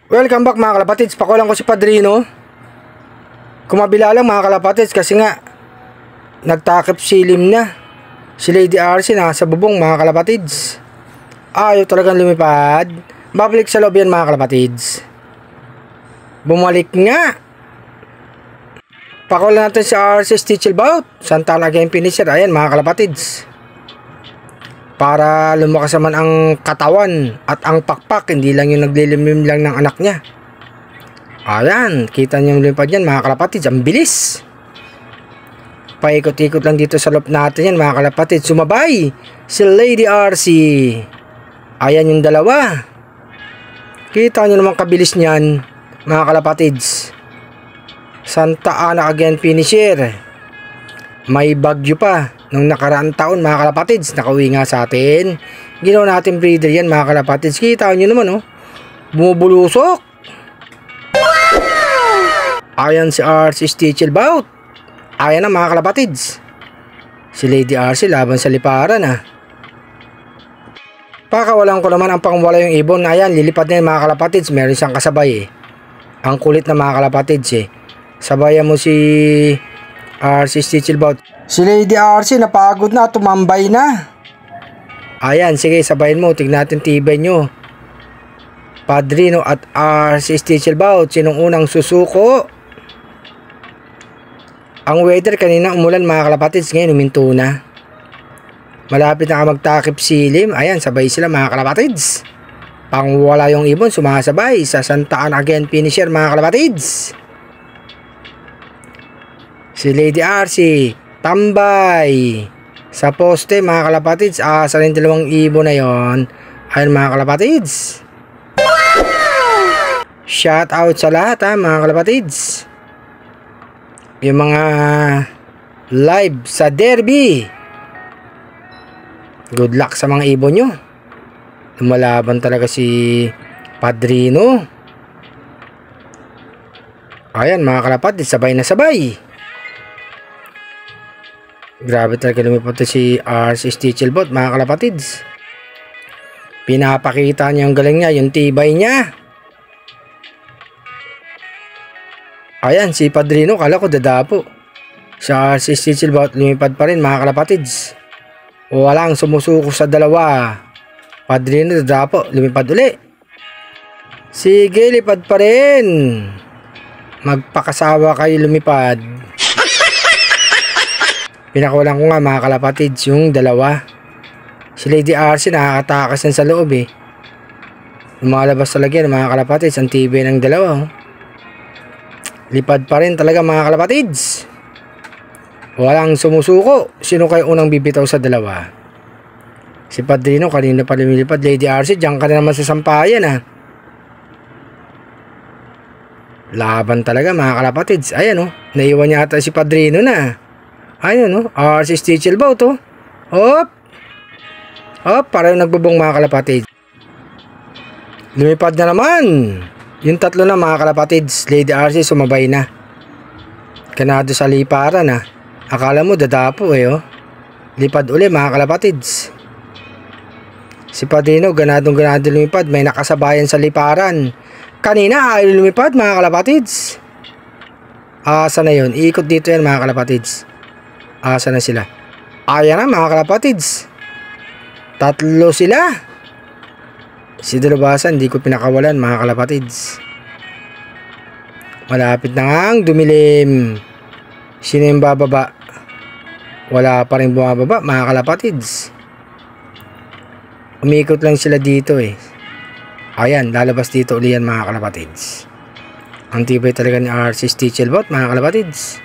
Welcome back mga kalapatids. Pakulang ko si Padrino. Kumabila lang mga kalapatids kasi nga nagtakip silim na. Si Lady RC nasa bubong mga kalapatids. Ayaw talagang lumipad. Babalik sa loob yan mga kalapatids. Bumalik nga. Pakulang natin si RC Stitchelbout. Santana Game Finisher. Ayan mga kalapatids. Para lumakas naman ang katawan at ang pakpak, hindi lang yung naglilimlim lang ng anak niya. Ayan, kita niyo yung limpad yan mga kalapatids, ang bilis. Paikot-ikot lang dito sa loob natin yan mga kalapatids. Sumabay si Lady RC. Ayan yung dalawa. Kita niyo naman kabilis niyan mga kalapatids. Santa Ana Again Finisher. May bagyo pa. Nung nakaraang taon mga kalapatids, nakauwi nga sa atin. Ginawa natin breeder yan mga kalapatids. Kita nyo naman bumubulusok. Ayan si RC Stitchelbout. Ayan na mga kalapatids. Si Lady RC laban sa liparan Pakawalan ko naman ang pangwala yung ibon. Ayan, lilipad na yung mga kalapatids. Meron siyang kasabay Ang kulit na mga kalapatids Sabayan mo si RC Stitchelbout. Si Lady RC napagod na, tumambay na. Ayan, sige sabayin mo, tignan natin tibay nyo. Padrino at RC Stitchelbout, sinong unang susuko? Ang weather kanina umulan mga kalapatids, ngayon huminto na. Malapit na magtakip silim. Ayan, sabay sila mga kalapatids. Pangwala yung ibon, sumasabay sa Santa Ana Again Finisher mga kalapatids. Si Lady RC tambay sa poste mga kalapatids. Sa rin dalawang ibon na yon. Ayun mga kalapatids. Shout out sa lahat mga kalapatids. Yung mga live sa derby, good luck sa mga ibon nyo. Lumalaban talaga si Padrino. Ayan mga kalapatids, sabay na sabay. Grabe talaga lumipad si RC Stitchelbout mga kalapatids. Pinapakita niya yung galing niya, yung tibay niya. Ayan si Padrino, kala ko dadapo. Si RC Stitchelbout lumipad pa rin mga kalapatids. Walang sumusuko sa dalawa. Padrino dadapo, lumipad uli. Sige, lipad pa rin. Magpakasawa kayo lumipad. Pinakawalan ko nga mga kalapatids yung dalawa. Si Lady RC nakakatakas yan sa loob Lumalabas talaga yan mga kalapatids. Ang tibay ng dalawa Lipad pa rin talaga mga kalapatids. Walang sumusuko. Sino kayo unang bibitaw sa dalawa? Si Padrino kanina pa lumilipad. Lady RC diyan ka na naman sa sampayan Laban talaga mga kalapatids. Ayan naiwan niya ata si Padrino na. Ayun RC Stitchelbout Hop! Hop! Parang nagbubong mga kalapatids. Lumipad na naman. Yung tatlo na mga kalapatids. Lady RC sumabay na. Kanado sa liparan Akala mo dadapo Lipad uli mga kalapatids. Si Padrino ganadong lumipad. May nakasabayan sa liparan. Kanina ayaw lumipad mga kalapatids. Asa na yun? Iikot dito yan mga kalapatids. Asa na sila? Ayan na mga kalapatids. Tatlo sila. Si Dalabasan hindi ko pinakawalan mga kalapatids. Malapit na ngang dumilim. Sino yung bababa? Wala pa rin bumababa mga kalapatids. Umikot lang sila dito Ayan, lalabas dito uli yan mga kalapatids. Ang tibay talaga ni RC Stitchelbout mga kalapatids.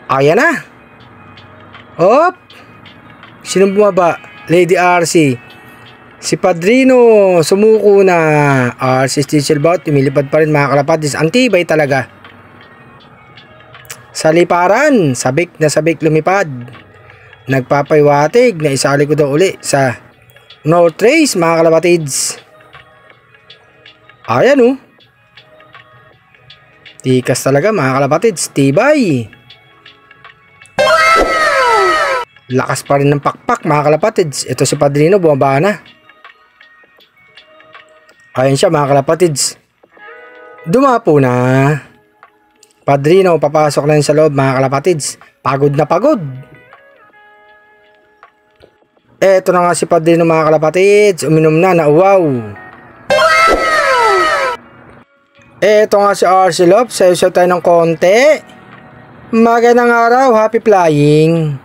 Ayan na. Hop! Sinong bumaba? Lady RC. Si Padrino sumuko na. RC Stitchelbout tumilipad pa rin mga kalapatids. Ang tibay talaga. Sa liparan, sabik na sabik lumipad. Nagpapaywatig na isali ko daw uli sa North Race mga kalapatids. Ayan tikas talaga mga kalapatids. Tibay. Lakas pa rin ng pakpak mga kalapatids. Ito si Padrino bumaba na. Ayan siya mga kalapatids. Dumapo na. Padrino, papasok na yun sa loob mga kalapatids. Pagod na pagod. Eto na nga si Padrino mga kalapatids. Uminom na, nauwaw. Eto nga si RC Love. Sayo tayo ng konti. Magandang araw, happy flying.